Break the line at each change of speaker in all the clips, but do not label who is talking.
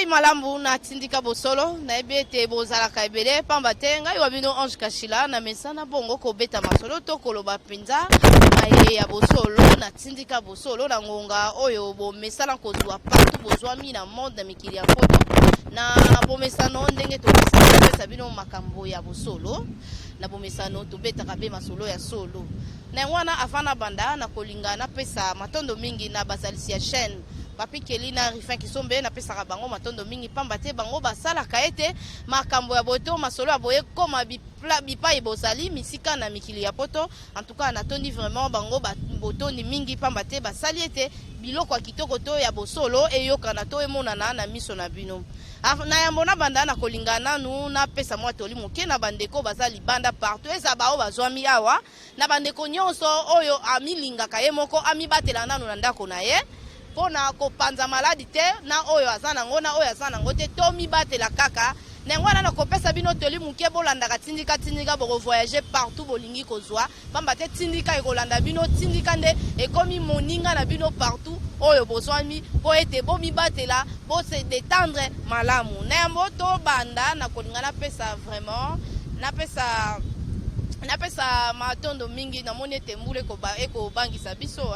malambu na tindika bosolo na ebete bozala ka ebele pamba te ngai wabino Ange Kashila na mesana bongo ko beta masolo to koloba penza maye ya bosolo na tindika bosolo na ngonga oyo bo mesana ko zwa partout bozwa mi na monde mikili ya foto na bo mesano ndenge to pesa bino makambo ya bosolo na bo mesano to beta ka be masolo ya solo na wana afana banda na kolingana pesa matondo mingi na basalisi ya chaîne Papi Kelina Rifin Kisombe na pesa bango matondo mingi pamba te bango basala kaete makambo ya boto masolo ya boye koma bipa ebosali misika na mikili ya poto en tout cas natondi vraiment bango boto ni mingi pamba te basali ete biloko ya kitoko to ya bosolo eyokana to emonana na miso na bino na yambo na banda na kolingana nu na pesa mwa toli moke na bandeko bazali banda partout eza bao bazwami awa na bandeko nyonso oyo amilingaka ye moko amibatela nanu na ndako na ye pona ko panza maladi te na oyo azana ngona oyo azana ngote to mibatela kaka na ngwana na kopesa bino toli muke bolanda ka tindika bo voyager partout bolingi kozwa pamba te tindika ekolanda bino tindika nde ekomi moninga na bino partout oyo bozwami po ete bo mibatela bo se détendre malamu na yambo to banda na kolingana pesa vraiment na pesa matondo mingi na moni ete mbule eko bangisa biso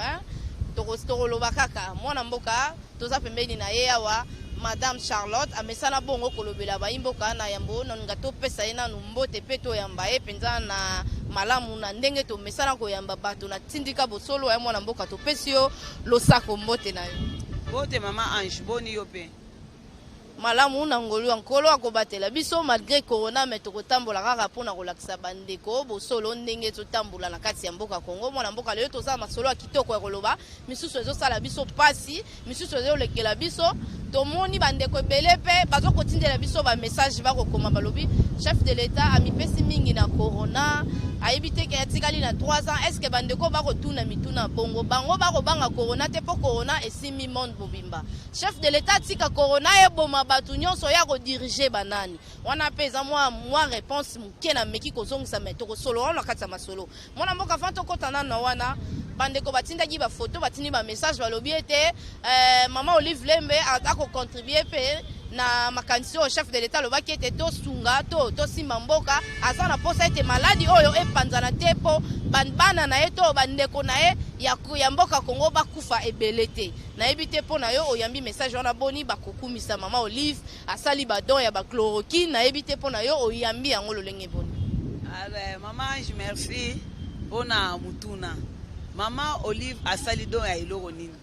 tokoloba kaka mwana mboka toza pembeni na ye awa Madame Charlotte amesana bongo kolobela baimboka na yambo nonga to pesa ina numbote peto yamba e penza na malamu na ndenge to mesana ko yamba bato na tindika bosolo ya mwana mboka to pesio losako mbote na yo
bote mama Ange boni yo pe
malamu na ngolu ankolo akobatela biso malgré corona mais tokotambola kaka pona kolakisa bandeko bosolo ndenge totambola na kati ya mboka Kongo mwana mboka leo toza masolo ya kitoko ya koloba misusu ezosala biso pasi misusu ezolekela biso tomoni bandeko ebele pe bazokotindela biso ba message bakokoma balobi chef de l'état amipesi mingi na corona ayebite ke atikali na 3 ans est-ce que bandeko bakotuna mituna bongo bango bakobanga corona te po corona esimi monde bobimba chef de l'état tika corona eboma batu nyonso ya ko diriger banani wana peza moi réponse muke na meki kozongisa metoko solo wana kati ya masolo mona mboka fanto kotana na wana bandeko batindaki ba photo batindi ba message balobi ete mama Olive Lembe atako contribuer pe na makanisi au chef de l'état lobaki ete to sunga to simba mboka azana posa ete maladi oyo epanzana te po bana na ye to bandeko na ye ya mboka Kongo bakufa ebele te na ebite po na yo oyambi message wana boni bakokumisa mama Olive asali badon ya ba chloroquine na ebite po na yo oyambi yango lolenge boni
mama Ange merci pona mutuna mama Olive asali don ya iloko nini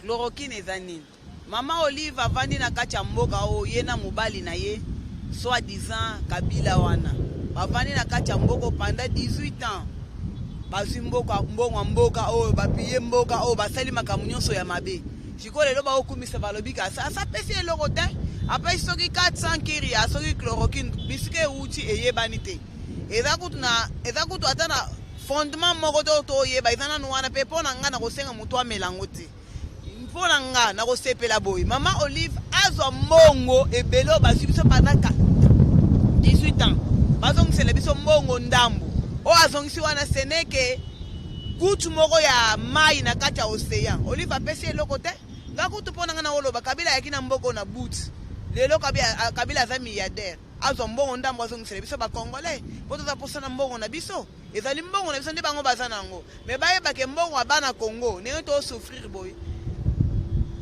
chloroquine eza nini mama Olive avandi na kati ya mboka o ye na mobali na ye soi-disant Kabila wana bavandi na kati ya mboka pendant 18 ans bazwi mboka oyo bapiye mboka oyo basali makambo nyonso ya mabe sikoyo lelo baokumisa balobi ka asapesi eloko te apesi soki 400 kiri asoki chloroquine bisika euti eyebani te eza kutu ata na fondement moko to toyeba eza nanu wana mpe mpo na nga na kosenga moto amelango te mpo na nga na kosepela boye mama Olive azwa mbongo ebele oyo bazwi biso pendant 18 ans bazongisela biso mbongo ndambo oyo azongisi wana seneke kutu moko ya mai na kati ya océan Olive apesi eloko te nga kutu mpo na nga na oloba Kabila yaki na mboko na but lelo Kabila aza milliardaire azwa mbongo ndambo azongisela biso bakongolais mpo toza posa na mbongo na biso ezali mbongo na biso nde bango baza nango me bayebake mbongo ya bana Kongo ndenge tosouffrir boye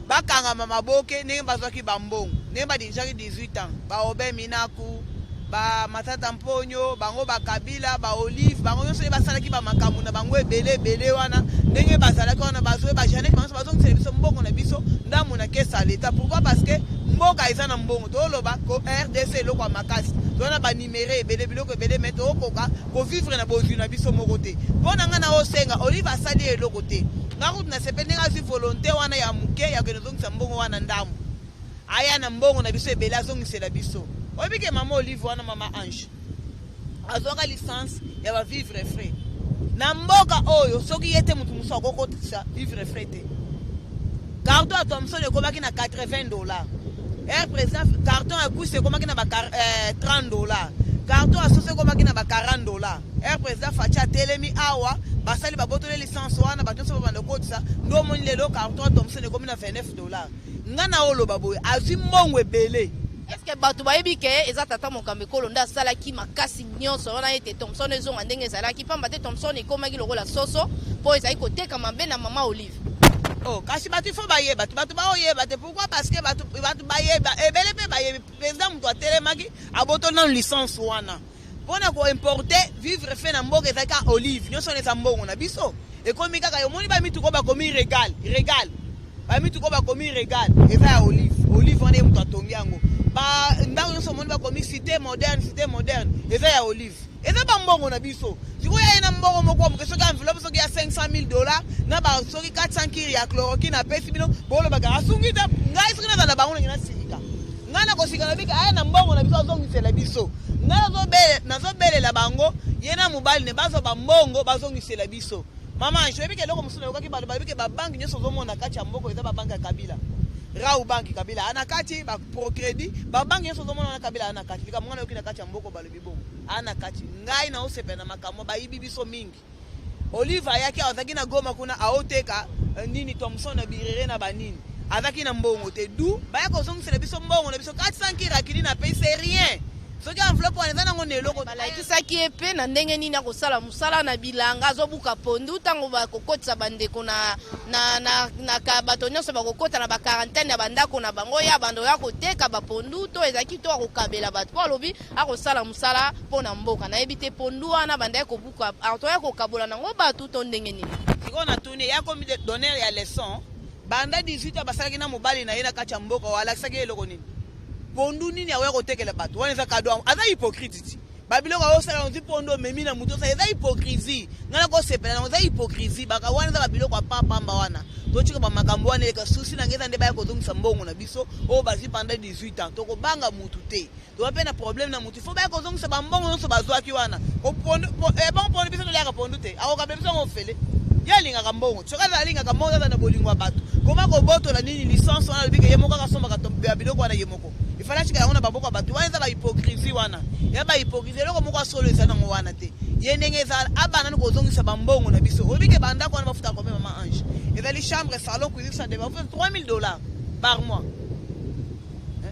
bakangama maboke ndenge bazwaki bambongo ndenge badinjaki 18 ans baobe minaku bamatata mponyo bango bakabila baolive bango nyonso nde basalaki bamakambo na bango ebele wana ndenge bazalaki wana bazwe bajanek bango bazongisela biso mbongo na biso ndambo na kesa ya leta pourquoi parce que mboka eza na mbongo toloba ko RDC eloko ya makasi tona banimere ebele biloko ebele me tookoka kovivre na bozwi na biso moko te mpo na nga na osenga Olive asali eloko te nga kutu na sepe ndenge azwi volonté wana ya moke ya kende ozongisa mbongo wana ndambo aya na mbongo na biso ebele azongisela biso oyebike mama Olive wana mama Ange azwaka licence ya bavivre frais na mboka oyo soki ye te motu mosu akokotisa vivre frais te carton ya Thomson ekomaki na $80 Air Président carton ya Kusi ekomaki na $30 carton associé comme qui na ba $40 air président facha telemi awa basali ba botole licence wana batonso ba bando kotisa ndo moni lelo carton Thomson comme na $29 ngana olo baboy azwi mbongo ebele.
Est-ce que bato bayebi ke eza tata mokambe kolo nda salaki makasi nyonso wana ete Thomson ezonga ndenge ezalaki pamba te Thomson ekomaki lokola soso po ezali koteka mabe na mama Olive?
Oh, kasi batu fo bayeba, batu ba oyeba te pourquoi parce que batu bayeba ebele pe bayebi président muto atelemaki aboto na licence wana. Pona ko importer vivre fait na mboka ezaka Olive nyonso neza mbongo na biso. Ekomi kaka yo moni ba mituko ba komi regal. Ba mituko ba komi regal eza ya Olive wana muto atongi yango. Ba ndako nyonso moni ba komi cité moderne eza ya Olive. Eza ba mbongo na biso. Siko ya na mbongo moko mke soki enveloppe soki ya $500 na ba soki 400 kiri ya chloroquine na pesi bino bolo baka asungita ngai soki na bango ngina sika. Ngana ko sika na bika aya na mbongo na biso azongisela biso. Ngana nazobelela bango yena mobali ne bazo ba mbongo bazongisela biso. Mama je bike loko musuna yoka ki ba bike ba banki nyoso zomona kati ya mboko eza ba banki ya Kabila. Rau banki Kabila anakati ba procredit ba banki nyoso zomona na Kabila anakati lika mwana yoki na kati ya mboko ba lebibo anakati ngai na osepe na makamo ba ibi biso mingi. Olive yake azaki na Goma kuna aoteka nini Thomson na birere na banini azaki na mbongo te du ba yako zongisela biso mbongo na biso 400 kira kili na paye c'est rien. Soki enveloppe wana eza nango neloko
balakisaki ye mpe na ndenge nini akosala mosala na bilanga azobuka pondu ntango bakokotisa bandeko na bato nyonso bakokota na bakarantene ya bandako na bango ya bando ya koteka bapondu to ezalaki to akokabela bato po alobi akosala mosala mpo na mboka nayebi te pondu wana banda ya kobuka to ya kokabola nango bato to ndenge nini
sikoyo na tuni ya komi donner ya leçon banda 18 basalaki na mobali na ye na kati ya mboka walakisaki eloko nini pondu nini awe kotekela bato wana eza kado aza hypocrite ti babiloko osala nzi pondo memi na muto eza hypocrisie ngana ko sepela na eza hypocrisie baka wana eza babiloko apapamba wana tochika ba makambo wana eka susi na ngeza ndeba ya kozongisa mbongo na biso o bazi pendant 18 ans toko banga mutu te to pe na problème na mutu fo ba kozongisa ba mbongo nyonso bazwaki wana ko pondo bon pondo biso tolia ka pondo te ako ka biso ngofele yalinga ka mbongo tsoka zalinga ka mbongo na bolingwa bato koma ko boto la nini licence wana bike yemoka ka somba ka tombe biloko wana yemoko ifala chika ona baboko bato wana ba hypocrisie wana ya ba hypocrisie loko moko solo ezana ngo wana te yenenge za abana ko zongisa bambongo na biso obike banda ko na bafuta ko mama Ange ezali chambre salon cuisine ça débat $3000 par mois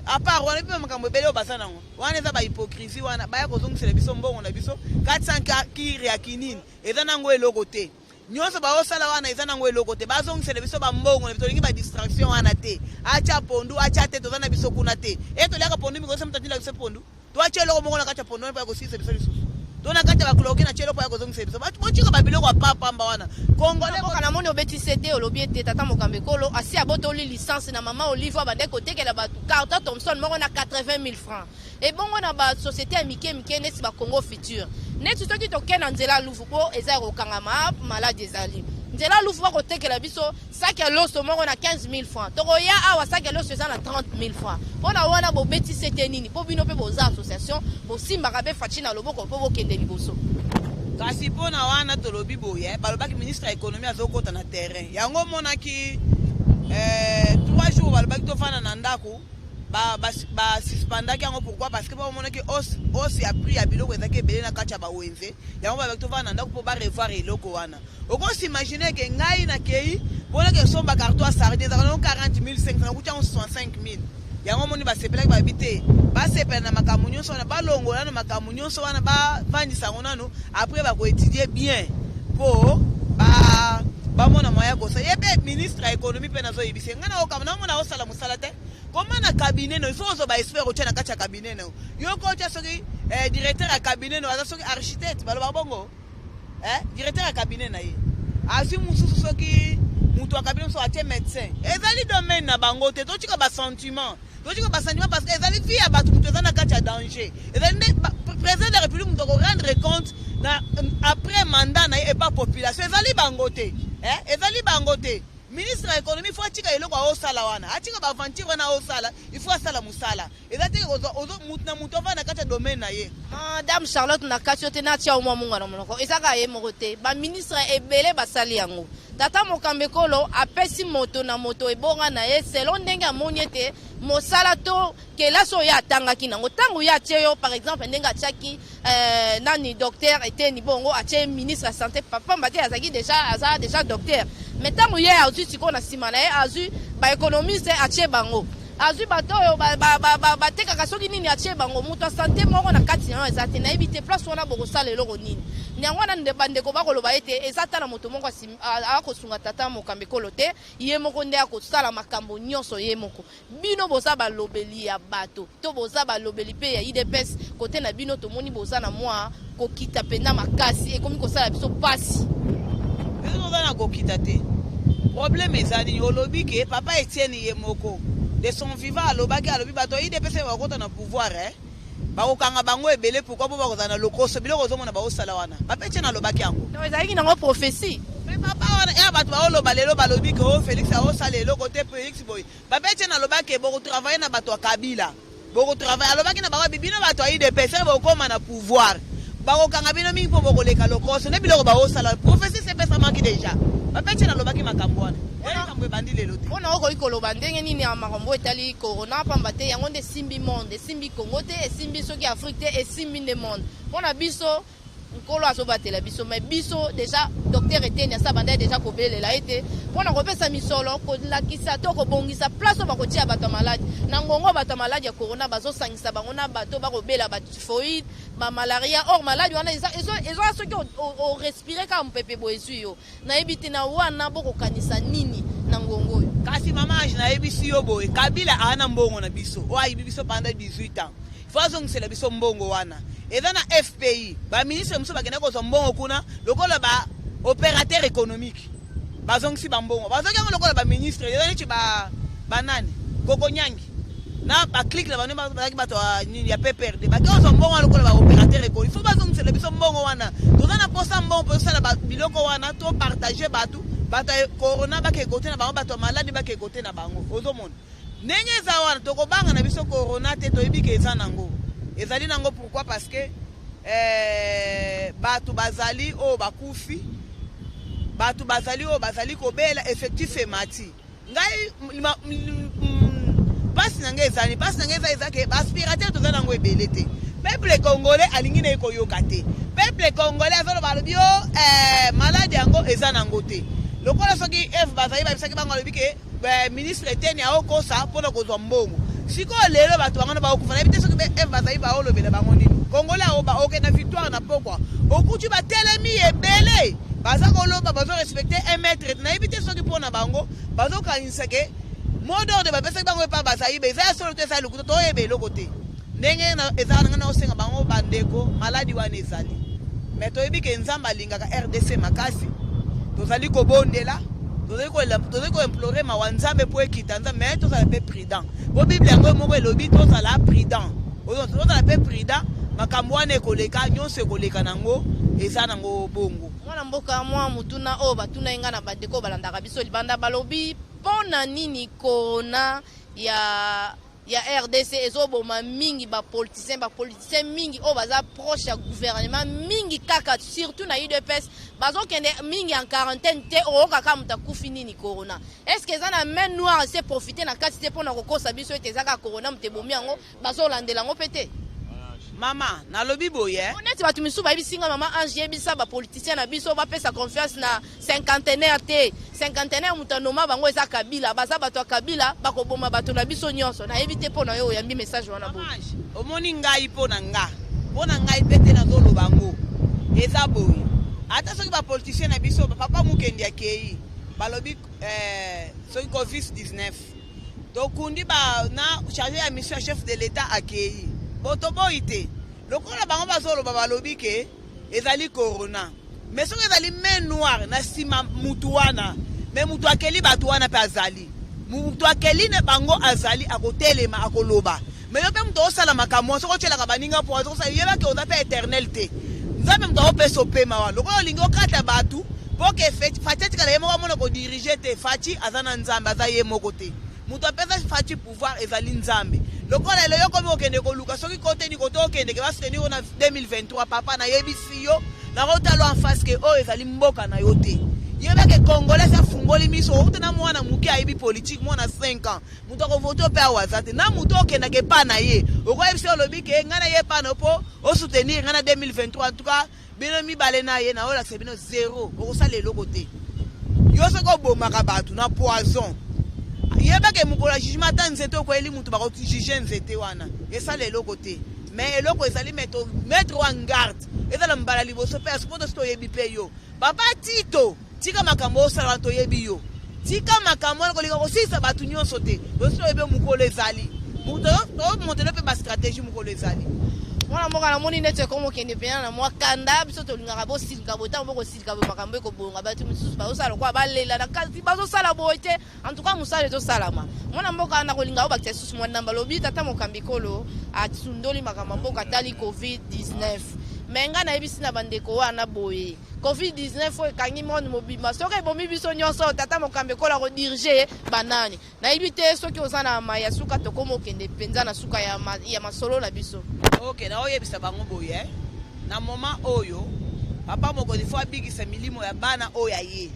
à part wana pe makambo bele obasana ngo wana za ba hypocrisie wana ba ya ko zongisa biso mbongo na biso 400 kiri ya kinini ezana ngo eloko te nyonso ba osala wana ezana ngo eloko te bazongisela biso ba mbongo na biso lingi ba distraction wana te acha pondu acha te tozana biso kuna te eto liaka pondu miko semta tila biso pondu to acha eloko moko na kacha pondu pa ko sisa biso lisusu to na kacha ba kloki na chelo pa ya ko zongisa biso ba bochika ba biloko papa mba wana kongole
ko kana moni obeti CD olobi ete tata mokambe kolo asi abotoli licence na mama Olive bande ko tekela ba carton Thomson moko na 80,000 francs et bon on a ba société amike neti ba Congo Futur neti soki tokena nzela lufu po eza kokangama malade ezali nzela lufu ba kotekela biso sac ya loso moko na 15,000 francs toko ya awa sac ya loso eza na 30,000 francs pona wana bo beti c'était nini po bino pe boza association bo simba kabe fachina loboko po bokende liboso
kasi pona wana tolobi boye balobaki ministre ya économie azokota na terrain yango monaki 3 jours balobaki tofana na ndako ba suspendaki yango pourquoi parce que ba monaki os ya prix ya biloko ezaki ebele na kati ya bawenze yango balobaki tofana na ndako po ba revoir eloko wana okosi imaginer ke ngai na kei pona ke somba carton à sardine ezaka na 40,500 na kutia 65,000 yango moni basepelaki babite basepela na makambo nyonso wana balongola na makambo nyonso wana bavandisa yango nano après bakoétudie bien po bamona moya kosa ye mpe ministre ya économie mpe nazoyebise ngai na okama namona osala mosala te koma na cabinet no ifo ozoba expert otia na kati ya cabinet no yoko otia soki directeur ya cabinet no aza soki architecte baloba bongo directeur ya cabinet na ye azwi mosusu soki mutu ya cabinet mosusu atie médecin ezali domaine na bango te totika basentiment parce que ezali fi ya bato mutu eza na kati ya danger ezali président de la république mutu akorendre compte na après mandat na ye epa population ezali bango te ministre ya économie faut atika eloko aosala wana atika baventure wana aosala il faut asala musala eza te mutu na mutu ava na kati ya domaine na ye
madame Charlotte na kati yo te natia omwa munga na monoko ezaka ye moko te baministre ebele basali yango tata mokambe kolo apesi moto na moto ebonga na ye selon ndenge amoni ete mosala to kelasi oyo atangaki nango ntango ye atie yo par exemple ndenge atiaki nani docteur eteni bongo atie ministre ya santé pamba te azalaki aza déjà docteur mais ntango ye azwi sikoyo na nsima na ye azwi baéconomiste atie bango azwi bato oyo batekaka soki nini atie bango moto ya sante moko na kati na yo eza te nayebi te place wana bokosala eloko nini yango wana bandeko bakoloba ete eza ta na moto moko akosunga tata mokambi ekolo te ye moko nde akosala makambo nyonso ye moko bino boza balobeli ya bato to boza balobeli mpe ya idps kote na bino tomoni boza na mwa kokita mpenza makasi ekomi kosala biso pasi
oza na kokita te problème ezali olobi ke papa Etienne ye moko de son vivant alobaki alobi bato idps bakota na pouvoir bakokanga bango ebele pourquoi bo bakozala na lokoso biloko ozomona baosala wana papa Etienne alobaki yango
ezalaki nango prophétie
mais papa wana ya bato baoloba lelo balobi ke o Félix aosala eloko te Félix boye papa Etienne alobaki bokotravaille na bato ya Kabila bokotravaille alobaki na bango bino bato ya idps bokoma na pouvoir bakokanga bino mingi mpo bokoleka lokoso ne biloko baosala prophétie sepesamaki déjà papa Etienne alobaki makambo wana
mpona okoki koloba ndenge nini ya makambo etali corona pamba te yango nde esimbi monde esimbi Congo te esimbi soki Afrique te esimbi nde monde mpona biso nkolo azobatela biso mais biso déjà docteur Etienne asa banda déjà kobelela ete mpona kopesa misolo kolakisa to kobongisa place oyo bakotia bato ya maladi na ngongo bato ya maladi ya corona bazosangisa bango na bato bakobela batyphoïde bamalaria or maladi wana ezoya soki orespire kaka mopepe boye ezwi yo nayebi te na wana bokokanisa nini na ngongo oyo
kasi mama age nayebisi yo boye Kabila ana mbongo na biso oyo ayibi biso pendant 18 ans fo azongisela biso mbongo wana eza na FPI baministre mosusu bakende kozwa mbongo kuna lokola baopérateur économique bazongisi bambongo bazoki yango lokola baministre eza neti banani kokonyangi na baclique na bano bazalaki bato ya PPRD bake kozwa mbongo wana lokola baopérateur économique fo bazongisela biso mbongo wana toza na posa mbongo mpo tosala biloko wana to partage bato ya corona bakekote na bango bato ya maladi bakekote na bango ozomona ndenge eza wana tokobanga na biso corona te toyebi ke eza nango ezali nango pourquoi parce que bato bazali oyo bakufi bato bazali oyo bazali kobela effectif emati ngai pasi na ngai eza ke baaspirateur toza nango ebele te peuple congolais alingi na ye koyoka te peuple congolais azoloba alobi o maladi yango eza nango te lokola soki eve bazali babisaki bango alobi ke ministre Etienne aokosa mpona kozwa mbongo sikoyo lelo bato bango na baokufa nayebi te soki eve bazali baolobela bango nini congolais ao baoke na victoire na pokwa okuti batelemi ebele baza koloba bazorespecte 1 mètre nayebi te soki mpona bango bazokanisa ke mot d'ordre bapesaki bango epa bazali eza ya solo te ezali lokuta toyeba eloko te ndenge ezala nanga na osenga bango bandeko maladi wana ezali mais toyebi ke nzambe alingaka RDC makasi tozali kobondela tozali koimplore mawa nzambe mpo ekita nzambe mais tozala mpe prudent po bible yango moko elobi tozala prudent tozala mpe prudent makambo wana ekoleka nyonso ekoleka nango eza nango bongo
mwana mboka mwa mutuna oyo batuna ye nga na bandeko balandaka biso libanda balobi mpona nini corona ya RDC ezoboma mingi bapoliticien mingi oyo baza proche ya gouvernement mingi kaka surtout na UDPS bazokende mingi en quarantaine te oyokaka moto akufi nini corona estce eza na main noire ese profite na kati te mpona kokosa biso ete eza kaka corona moto ebomi yango bazolandela yango mpe te
mama nalobi boye
neti bato misusu bayebisinga mama Ange yebisa bapoliticien na biso bapesa confiance na cinquantenaire te cinquantenaire moto anoma bango eza Kabila baza bato ya Kabila bakoboma bato na biso nyonso nayebi te mpo na yo oyambi message wana boye
omoni ngai mpo na ngai mpe te nazoloba yango eza boye ata soki bapoliticien na biso papa mokendi akei balobi soki covid-19 tokundi na chargé ya mission ya chef de l'état akei botoboyi te lokola bango bazoloba balobi ke ezali corona mais soki ezali main noire na nsima mutu wana me mutu akeli bato wana mpe azali mutu akeli na bango azali akotelema akoloba me yo mpe mutu osala makambo soki otyelaka baninga mpo yebaki oza mpe éternel te nzambe mutu akopesa opema wana lokola olingi okata bato mpoke fati atikala ye moko amona kodirige te fati aza na nzambe aza ye moko te mutu apesa fati pouvoir ezali nzambe lokola elo yo komi okende koluka soki koteni kote okendeke basoutenir na 2023 papa nayebisi yo nakotalo en face ke oyo ezali mboka na yo te yeba ke congolais sa fungoli miso utena mwana muke aibi politique mwana 5 ans muto ko voter pe awazate na muto okenda ke pa na ye oko ebise olobi ke ngana ye pa no po o soutenir ngana 2023 en tout cas bino mi bale na ye na ola se bino zéro oko sa lelo côté yo se ko bomaka batu na poison yeba ke mukola jugement tan nzete ko eli mutu ba ko juger nzete wana esa lelo côté mais eloko ezali mettre en garde ezala mbala liboso pe asport sto yebi pe yo papa Tito tika makambo osala to yebi yo tika makambo ko linga ko sisa batu nyonso te boso ebe mukolo ezali muto to montelo pe ba stratégie mukolo ezali
mwana mboka na moni nete komo kende pena na mwa kanda biso to linga bo silika bota mboko silika bo makambo ko bonga batu misusu ba osala kwa balela na kasi bazo sala boite en tout cas musale to salama mwana mboka na ko linga o bakte susu mwana mbalobi tata mokambikolo atsundoli makambo mboka tali covid-19 menga na ebisi na bandeko wana boye covid-19 fo kangi monde mobima soke bomi biso nyonso tata mokambe kola ko diriger banani na ibite soki ozana maya suka to komo kende penza na suka ya masolo na biso.
Okay, na oyebisa bango boye na moment oyo papa moko di fois bigisa milimo ya bana oya ye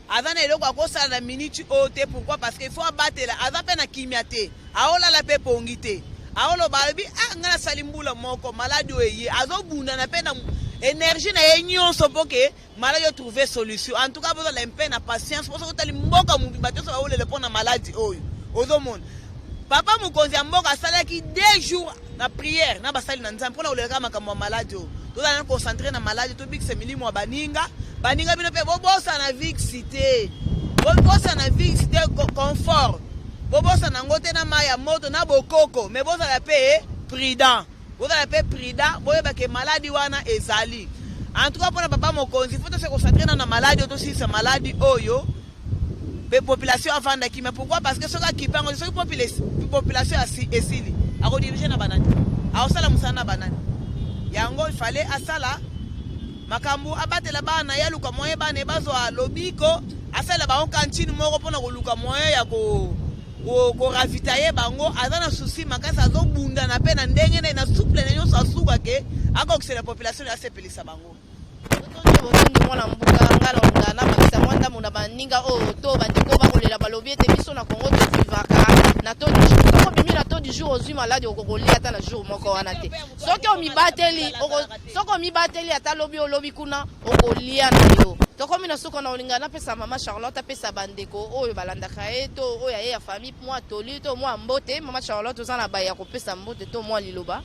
azana eloko akosala na minute ote pourquoi parce que il faut abattre aza pe na kimia te aola la pe pongi te aolo balobi ngana salimbula moko malade oye azobunda na pe na énergie na ye nyonso poke malade trouver solution en tout cas besoin l'empe na patience pour que tali mboka mubimba to sa ole le pona maladie oyo ozomona papa mokonzi ya mboka asalaki 2 jours na prière na basali na nzambe pona oleka makambo ya malade oyo tozala na concentrer na malade to bikisa milimo ya baninga bino pe bobosa na vixité bobosa na vixité confort bobosa na ngote na maya moto na bokoko mais bozala pe prudent boyeba ke maladi wana ezali en tout cas pona papa mokonzi faut se concentrer na maladi oyo tosisa maladi oyo pe population avanda ki mais pourquoi parce que soka kipango soki population esili ako diriger na banani akosala musana na banani yango il fallait asala makambo abatela bana ya luka moye bana bazwa lobiko asala ba kantine moko pona ko luka moye ya ko ravitailler bango azana souci makasa azobunda na pe na ndenge na souple na nyonso asuka ke akokisela population ya sepelisa bango
mwana mbuka ngalo ngana bakisa mwanda muna baninga o to bandeko bakolela balobi ete biso na Congo to vivaka na to du jour soko bimi na to du jour ozwi malade okokolia ata na jour moko wana te soki omibateli ata lobi kuna okolia na yo tokomi na suko na olingana pesa mama Charlotte pesa bandeko oyo balandaka eto oyo ya famille mwa toli to mwa mbote mama Charlotte ozana baya kopesa mbote to mwa liloba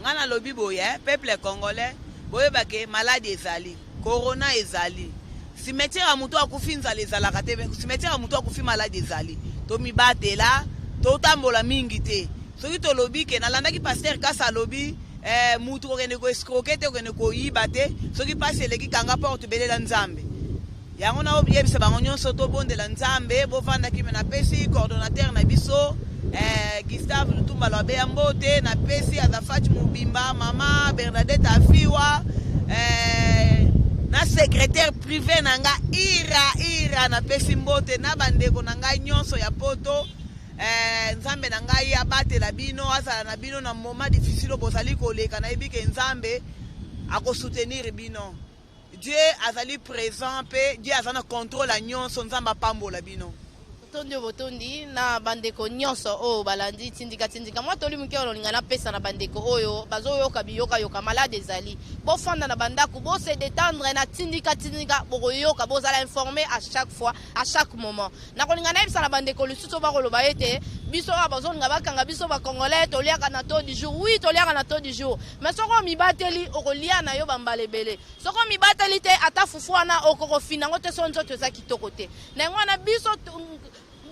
ngana lobi boye peuple congolais boyeba ke malade ezali corona ezali cimetière ya mutu akufi nzala ezalaka te cimetière ya mutu akufi malade ezali tomibatela totambola mingi te soki tolobi ke nalandaki pasteur kasa alobi mutu kokende koescroke te kokende koyiba te soki pasi eleki kanga porte belela nzambe yango na oyebisa bango nyonso tobondela nzambe bovandaki me napesi coordonnateur na biso Gustave Lutumba Lwabeya Mbote na pesi Azafati Mubimba mama Bernadette Afiwa na secrétaire privé nanga ira na pesi mbote na bandeko nanga nyonso ya poto nzambe nanga ya batela bino azala na bino na moment difficile bozali koleka na ebike nzambe ako soutenir bino Dieu azali présent pe Dieu azana contrôle la nyonso nzamba pambola bino
tondi botondi na bandeko nyonso o balandi tindika mwa toli muke olingana pesa na bandeko oyo bazoyoka biyoka malade ezali bo fanda na bandako bo se détendre na tindika boyoka bo zala informer à chaque fois à chaque moment na kolingana ebisa na bandeko lisusu ba koloba ete biso abazonga bakanga biso ba congolais toliaka na to du jour oui toliaka na to du jour mais soko mibateli okolia na yo bambalebele soko mibateli te ata fufuana okoko finango te sonzo to za kitoko te na ngwana biso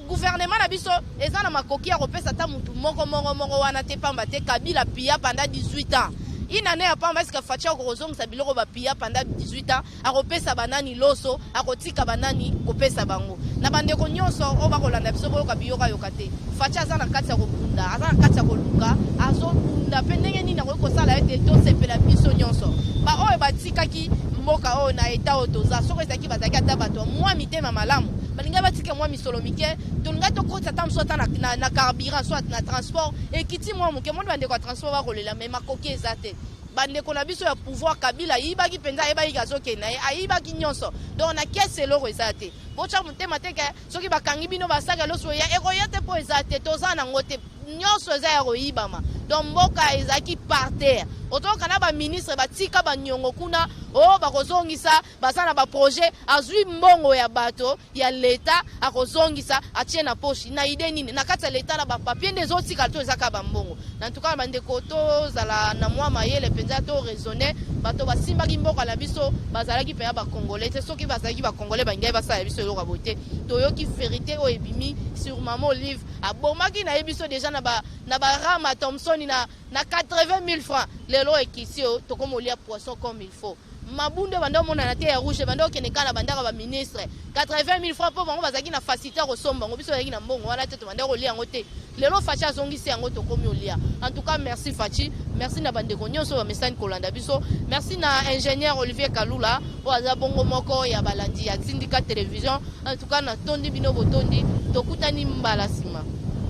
gouvernement na biso ezana makoki ya kopesa ta mutu moko wana te pamba te Kabila pia pendant 18 ans inane ya pamba eska facha okozongisa biloko ba pia pendant 18 ans akopesa banani loso akotika banani kopesa bango na bandeko nyonso o bakolanda biso boyoka biyoka te facha azana kati ya kobunda azana kati ya koluka azobunda pe ndenge nini akosala ete tosepela biso nyonso ba oyo batikaki mboka oyo na eta oyo toza soko ezaki bazaki ata bato mwa mitema malamu balinga batika mwa misolo mike tolinga tokota ta mso ta na carburant soit na transport ekiti mwa muke mondo bandeko ya transport bakolela me makoki eza te bandeko na biso ya pouvoir Kabila yibaki penza yebaki kazoke na ayibaki nyonso donc na kese loko ezate bocha mutema teke soki bakangi bino basaka loso ya ekoyate po ezate toza na ngote nyonso eza ya koyibama donc mboka ezaki par terre otoka na ba ministre batika banyongo kuna o bakozongisa basana ba projet azui mbongo ya bato ya leta akozongisa atie na poche na ide nini na kati ya leta na ba papier ndezotika to ezaka ba mbongo na tuka bandeko to zala na mwa mayele penza to raisonner bato basimbaki mboka na biso bazalaki pe ba congolais te soki bazalaki ba congolais bangai basala biso yo kabote toyoki vérité o ebimi sur Maman Olive abomaki na yebiso déjà na ba Rama Thompson na 80 000 francs lelo ekisio tokomolia poisson comme il faut mabunde bando mona na te ya rouge bando kenekana bandaka ba ministre 80 000 francs po bango bazaki na facilité ko somba ngo biso bazaki na mbongo wana te to bando ko lia ngote lelo Fachi azongisi yango tokomi olia en tout cas merci Fachi merci na bandeko nyonso ba mesani kolanda biso merci na ingénieur Olivier Kalula o aza bongo moko ya balandi ya Tindika télévision en tout cas na tondi bino botondi tokutani mbala sima